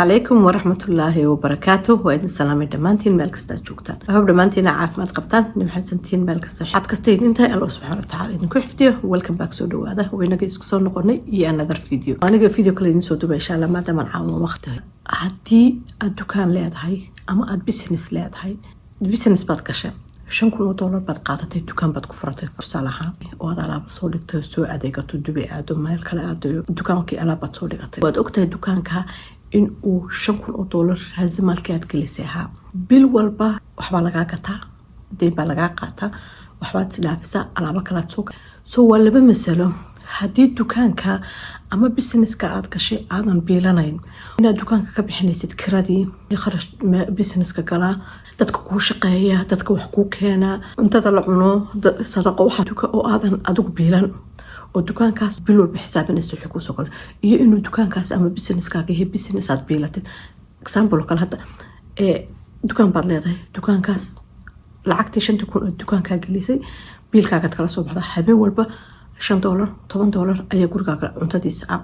عليكم ورحمة الله وبركاته وإذن سلامي دمانتين مال كستا جوكتان أحب دمانتين عارف ما تقبطان نمحن سنتين مال كستا حد كستين انتهي الله سبحانه وتعالى إذن كوي حفتيه welcome back سودو هذا وإنك يسكسون نقولني another فيديو أنا فيديو كله إذن سودو إن شاء الله ما دام نعاون وقته هدي الدكان ليد هاي أما البيسنس ليد هاي البيسنس بعد كشة $5,000 بعد قاعدتي الدكان بعد كفرته فرصة لها وهذا على بصولك سوء أديك تدبي أدو ما الكلا أدو الدكان كي ألا بتصولك بعد أكتر الدكان كها إن أو $5,000 هذا مالكات كليسها بالوالبا وحبا لقا قطع دين بلقا قطع وحبا تسلافسا على بكلا تسوق سو ولا بمثله هدي الدكان كا أما بيسنس كعاد كشيء عادن بيلانين إن الدكان كبيحنيسيد كردي يخرج بيسنس كجلا dadka shaqeeya dadka wax ku keena inta la cuno sadaqa waxa duka oo aadan adigu biilan oo dukaankaas bil walba xisaabinayso wixii ku soo gal iyo inuu dukaankaas ama businesskaaga yahay business aad biilatid example kale hadda dukaan baad leedahay dukaankaas lacagtii 5,000 oo dukaankaaga gelisay biilkaaga kala soo baxda habeen walba $5 $10 ayaa gurigaaga cuntadiisa ah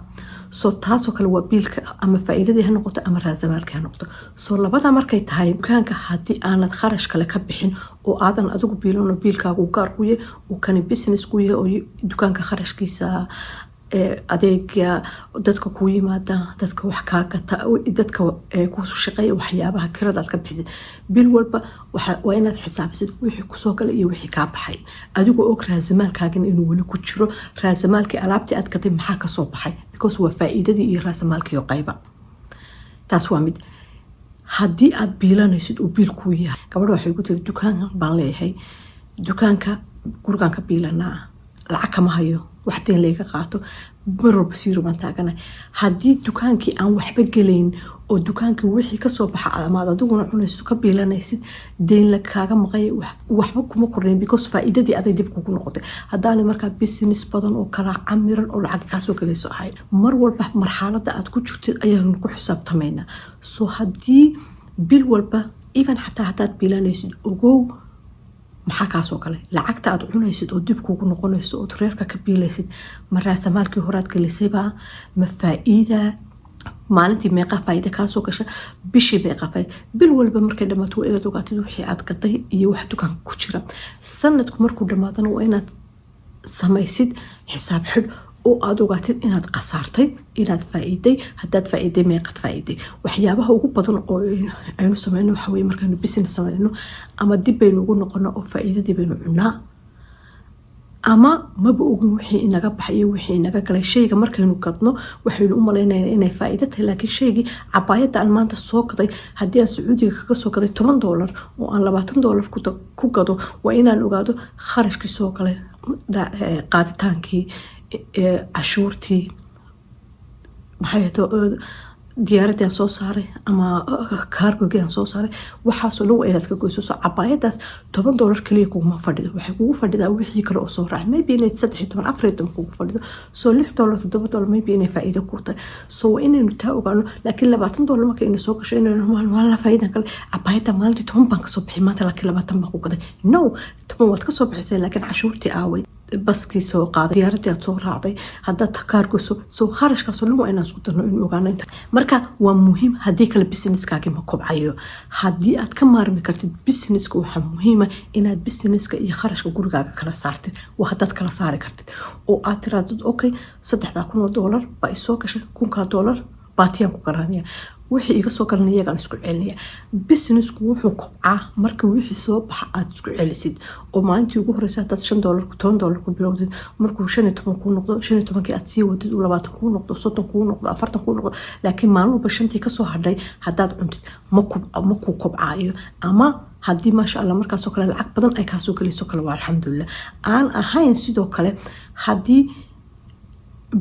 soo taasoo kale waa biilka ama faa'iidadii ha noqoto ama raasamaalka ha noqoto soo labada markay tahay dukaanka hadii aanad kharash kale ka bixin oo aadan adigu biilano biilkaagu gaar ku yahay oo kan business ku yahay oo dukaanka kharashkiisa adeega dadka ku yimaada dadka wax ka gata dadka ku shaqeeya waxyaabaha kirada ka bixisay bil walba waa inaad xisaabisid wixii ku soo galay iyo wixii ka baxay adigu og raasamaalkaaga inuu wali ku jiro raasamaalkii alaabtii aad gatay maxaa ka soo baxay because waa faa'iidadii iyo raasamaalkii qayba taas waa mid hadii aad biilanaysid oo biil ku yahay gabadha waxay ku tiri dukaan baan leeyahay dukaanka gurigan ka biilanaa lacag kama hayo waxteen leega qaato marwalba siiro baan taagana hadii dukaankii aan waxba gelayn oo dukaankii wixii ka soo baxa amaad adiguna cunayso ka biilanaysid deyn la kaaga maqay waxba kuma koreen because faa'iidadii aday dib kugu noqotay hadaan markaa business badan oo kala camiran oo lacag ka soo galayso ahay mar walba marxaladda aad ku jirtid ayaan ku xisaabtamayna soo hadii bil walba even xataa hadaad biilanaysid ogow maxaa ka soo galay lacagta aad cunaysid oo dib kugu noqonayso oo reerka ka biilaysid ma raasamaalkii horaad galisayba ma faa'iida maalintii meeqa faa'iida ka soo gashay bishii meeqa faa'iida bil walba markay dhamaato inaad ogaatid wixii aad gatay iyo wax dukaanka ku jira sanadku markuu dhamaadana waa inaad samaysid xisaab xidh oo aad ogaatid inaad qasaartay inaad faa'iiday hadaad faa'iiday meeqad faa'iiday waxyaabaha ugu badan oo aynu sameeyno waxa weeye markaanu business sameeyno ama dib baynu ugu noqono oo faa'iidadii baynu cunaa ama maba ogin wixii inaga baxay wixii inaga galay shayga markaynu gadno waxaynu u maleynaynaa inay faa'iido tahay laakiin shaygii cabaayada aan maanta soo gaday hadii aan Sacuudiga kaga soo gaday $10 oo aan $20 ku gado waa inaan ogaado kharashkii soo galay qaaditaankii cashuurtii maxay tahay diyaaradii soo saaray ama cargo-gaan soo saaray waxa soo loo inaad ka goyso soo cabaayadaas $10 kaliya kuma fadhido waxay kugu fadhidaa wixii kale oo soo raacay maybe inay 13 14 kugu fadhido soo $6 $7 maybe inay faa'iido ku tahay soo inaynu taa ogaano laakiin $20 markay inay soo gasho inay normal la faa'iido kale cabaayada maalintii 10 baan ka soo bixi maanta laakiin 20 baan ku gaday no 10 waad ka soo bixisay laakiin cashuurtii aaway baskii soo qaaday diyaaradii aad soo raacday haddaad cargo soo kharashkaas oo dhan inaan isku darno in ogaano inta marka waa muhiim hadii kale businesskaaga ma kobcayo hadii aad ka maarmi kartid businesska waxa muhiim ah inaad businesska iyo kharashka gurigaaga kala saartid waa hadaad kala saari kartid oo aad tiraadid okay $3,000 baa soo gashay $1,000 baatiyaan ku garanaya wixii iga soo galan iyagaan isku celinaya businessku wuxuu kobcaa marka wixii soo baxa aad isku celisid oo maalintii ugu horeysa dad $5 $10 ku bilowdid markuu 15 ku noqdo 15 aad sii wadid 20 ku noqdo 30 ku noqdo 40 ku noqdo laakiin maalin walba 5 ka soo hadhay hadaad cuntid ma ku kobcaayo ama hadii ma sha Allah markaas oo kale lacag badan ay ka soo galayso kale waa alxamdulillah aan ahayn sidoo kale hadii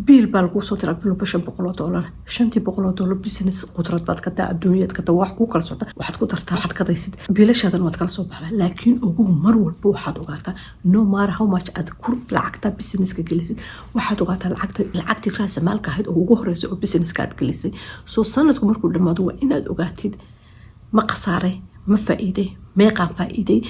biil baa lagu soo tiraa bilowba $500 $500 business qudrad baad ka taa adduunyada ka wax ku kala socda waxaad ku dartaa waxaad ka daysid biilashadan waad kala soo baxdaa laakiin ugu mar walba waxaad ogaataa no matter how much aad ku lacagta businesska gelisid waxaad ogaataa lacagtii raasamaalka ahayd oo ugu horeysa oo businesska aad gelisay soo sanadku markuu dhamaado waa inaad ogaatid ma qasaaray ma faa'iiday meeqaan faa'iiday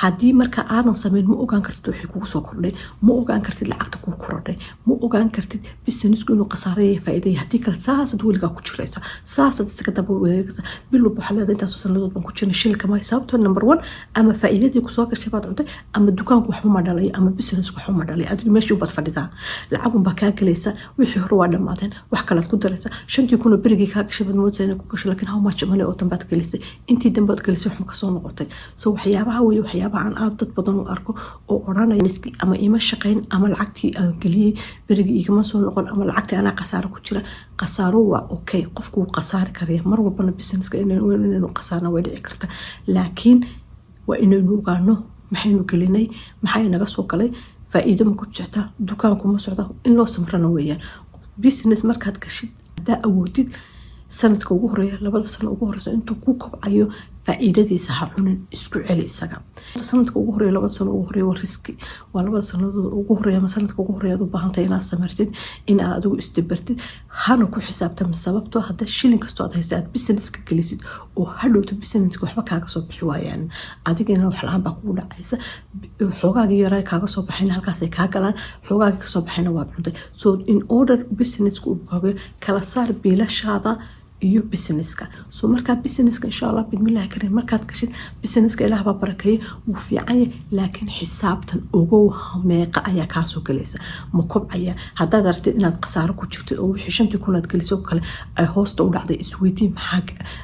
haddii marka aadan samayn ma ogaan kartid wixii kugu soo kordhay, ma ogaan kartid lacagta kugu korodhay, ma ogaan kartid businessku inuu khasaaraya faa'iidaya. haddii kale saasad weligaa ku jiraysa, saasad isaga daba wareegaysa. bil walba waxaa leedahay intaasoo sanadood baan ku jirnay shilka maayo. sababtoo number one ama faa'iidadii kusoo gashay baad cuntay, ama dukaanku waxba ma dhalay, ama businessku waxba ma dhalay. adiga meeshii unbaad fadhidaa, lacag unbaa kaa galaysa, wixii hore waa dhammaadeen, wax kalead ku daraysa. 5 kun oo berigii kaa gashay baad moodaysaa inay ku gasho, laakiin how much money oo dambaad gelisay, intii dambaad gelisay wax ma kasoo noqotay. so waxyaabaha weeye waxyaabaha aan aad dad badan u arko oo odhanaya niski ama ima shaqayn, ama lacagtii aan geliyey berigii igama soo noqon, ama lacagtii anaa khasaaro ku jira. khasaaro waa okay, qofku wuu khasaari karaya mar walbana businesska inaynu khasaarna way dhici karta, laakiin waa inaynu ogaano maxaynu gelinay, maxay naga soo galay, faa'iido ma ku jirta, dukaanku ma socda, in loo samrana weeyaan. business markaad gashid haddaa awoodid sanadka ugu horeeya 2 sano ugu horeysa intuu ku kobcayo faa'iidadiisa ha cunin, isku celi isaga. sanadka ugu horeeya 2 sano ugu horeeya waa riski, waa 2 sanadood ugu horeeya ama sanadka ugu horeeya u baahan tahay inaad samartid, in aad adigu isdabartid, hana ku xisaabtami. sababtoo hadda shilin kastoo aad haysta aad businesska gelisid oo hadhowto businesska waxba kaaga soo bixi waayaan, adigana wax la-aan baa kugu dhacaysa. xoogaagii yaraa kaaga soo baxayna halkaasay kaa galaan, xoogaagii kasoo baxayna waad cuntay. so in order businesska uu baagoyo, kala saar biilashaada iyo businesska. so markaa businesska insha Allah bismillaah karim markaad gashid businesska ilaah baa barakeeyay, wuu fiican yahay, laakiin xisaabtan ogow meeqa ayaa kaa soo galaysa, ma kobcaya. haddaad aragtid inaad khasaaro ku jirto oo wixii 5 kun aad geliso kale ay hoosta u dhacday, isweydii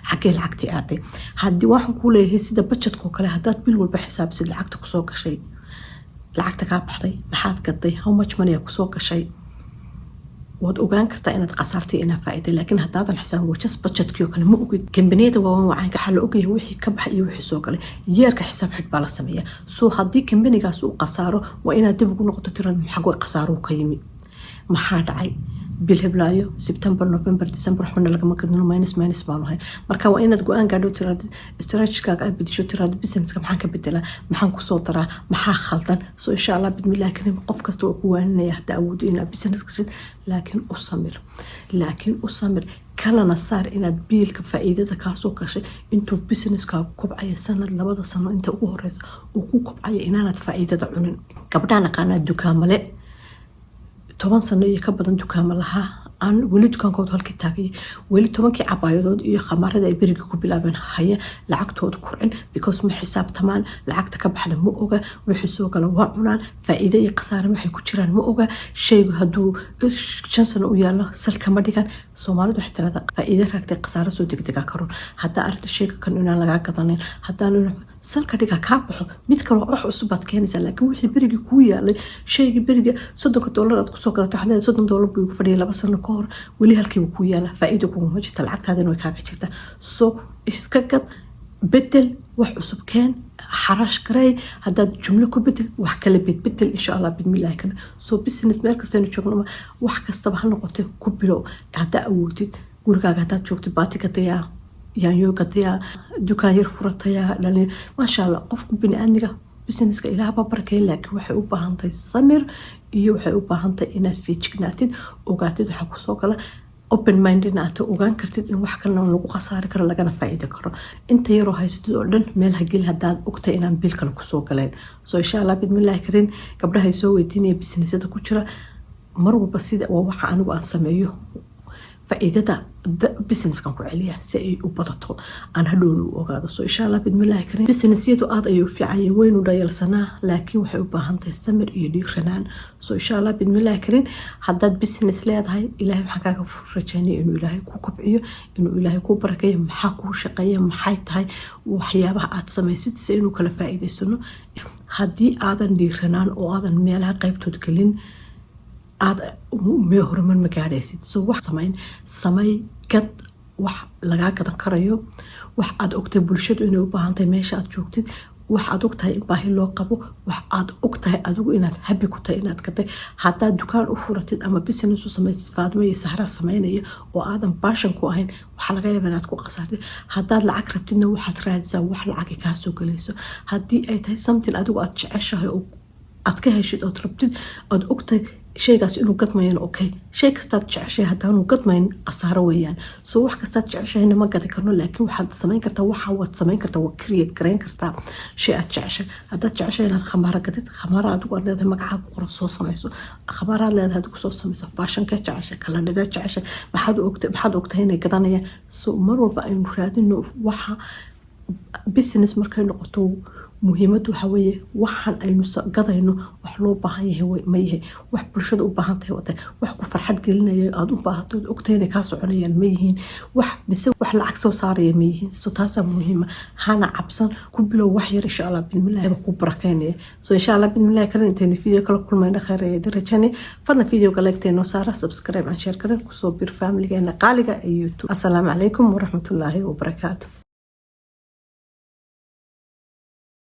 xagee lacagtii aaday. haddii waxaan kuu leeyahay sida budgetka oo kale, haddaad bil walba xisaabsid lacagta kusoo gashay, lacagta kaa baxday, maxaad gaday, how much money aa kusoo gashay, waad ogaan kartaa inaad khasaartay inaad faa'iiday. laakiin haddaadan xisaab wajas budgetkii oo kale ma ogid. kambaniyada waaweyn wacaanka waxaa la ogyahay wixii ka baxay iyo wixii soo galay, yeerka xisaab xidh baa la sameeyaa. so haddii kambanigaas uu khasaaro, waa inaad dib ugu noqoto tirada maxaa khasaaruhu ka yimi, maxaa dhacay bil heblaayo September November December waxna lagama gadno minus baan lahayn. marka waa inaad go'aan gaadho tirada strategy-kaaga aad bedesho, tirada businesska maxaan ka bedelaa, maxaan ku soo daraa, maxaa khaldan. so insha Allah bismillaah karim qof kasta oo ku waanaya hadda awood inaad business gashid, laakiin u samir kalana saar inaad biilka faa'iidada kaa soo gashay intuu businesskaagu kobcaya sanad 2 sano inta ugu horeysa uu ku kobcaya inaanad faa'iidada cunin. gabdhaan aqaanaa dukaamale 10 sano iyo ka badan dukaamo lahaa, aan weli dukaankooda halkii taagay, weli 10kii cabaayadood iyo khamarada ay beriga ku bilaabeen haya lacagtooda kurcin, because ma xisaabtamaan, lacagta ka baxda ma oga, wixii soo gala waa cunaan, faa'iido iyo khasaare waxay ku jiraan ma oga. shaygu hadduu 5 sano u yaalo salka ma dhigan. Soomaalidu waxay tiraahdaa faa'iido raagtay khasaare soo degdega karoon. haddaa aragta shayga kan inaan lagaa gadanin, haddaan salka dhiga kaa baxo mid kale wax cusub aad keenaysaa. laakiin wixii berigii kuu yaalay, shaygii beriga $30 aad kusoo gadato, waxaad leedahay $30 buu igu fadhiyay 2 sano ka hor, weli halkiiba kuu yaala, faa'iido kuguma jirta, lacagtaadina way kaaga jirtaa. so iska gad, bedel, wax cusub keen, xaraash garay. haddaad jumlo ku bedel, wax kale bedel insha Allah bismillaah kana. so business meel kastaynu joogno wax kastaba ha noqotee ku bilow. haddaa awoodid gurigaaga haddaad joogtid baati gadayaa, yaanyo gadayaa, dukaan yar furatayaa, dhalin maasha Allah. qofku bini'aadmiga businesska ilaah baa barakeeyay, laakiin waxay u baahan tahay samir iyo waxay u baahan tahay inaad feejignaatid, ogaatid waxa kusoo gala, open minded aad ogaan kartid in wax kalena lagu khasaari karo lagana faa'iido karo. inta yaroo haysatid oo dhan meel ha geli haddaad ogtahay inaan bil kale kusoo galeen. so insha Allah bismillaah karin gabdhaha soo weydiinaya businessyada ku jira mar walba sida waa waxa anigu aan sameeyo, faa'iidada businesskan ku celiya si ay u badato aan hadhowna u ogaado. so insha Allah bismillaah karin businessyadu aad ayuu fiican yahay, waynu dhayalsanaa, laakiin waxay u baahan tahay samir iyo dhiiranaan. so insha Allah bismillaah karin haddaad business leedahay, ilaahay waxaan kaaga rajaynaya inuu ilaahay ku kobciyo, inuu ilaahay ku barakeeyo, maxaa kuu shaqeeya, maxay tahay waxyaabaha aad samaysid si inuu kala faa'iidaysano. haddii aadan dhiiranaan oo aadan meelaha qaybtood gelin, aad horumar ma gaadhaysid. so wax samay gad wax lagaa gadan karayo, wax aad ogtahay bulshadu inay u baahan tahay meesha aad joogtid, wax aad ogtahay in baahi loo qabo, wax aad ogtahay adigu inaad happy ku tahay inaad gaday. haddaad dukaan u furatid ama business u samaysid Faadmo iyo Sahra sameynaya oo aadan passion ku ahayn, waxa laga yaabaa inaad ku qasaartid. haddaad lacag rabtidna waxaad raadisaa wax lacag kaa soo galayso. haddii ay tahay something adigu aad jeceshahay oo aad ka heshid ood rabtid ood ogtahay shaygaas inuu gadmayaan okay shay kastaad jeceshay haddaanu gadmayn khasaaro weeyaan soo wax kastaad jeceshayna ma gadi karno laakiin waxaad samayn kartaa waad samayn kartaa waa create garayn kartaa shay aad jeceshay haddaad jeceshay inaad khamaaro gadid khamaaro adigu aad leedahay magacaaga qoran soo samayso khamaaro aad leedahay adigu soo samayso faashankee jeceshay kalandhidee jeceshay maxaad ogtahay inay gadanayaan soo mar walba aynu raadino waxa business markay noqoto muhiimadu waxa weeye waxaan aynu gadayno wax loo baahan yahay ma yahay wax bulshada u baahan tahay wata wax ku farxad gelinaya aad u baahato ogtahay inay kaa soconayaan ma yihiin wax mise wax lacag soo saaraya ma yihiin so taasaa muhiima hana cabsan ku bilow wax yar insha allah bismillaah ku barakeynaya so insha allah bismillaah kale intaynu video kala kulmayna khayr ee darajani fadlan videoga like-teeno saara subscribe and share kale kusoo bir family-geena qaaliga ee YouTube. Assalaamu calaykum waraxmatullaahi wabarakaatuh.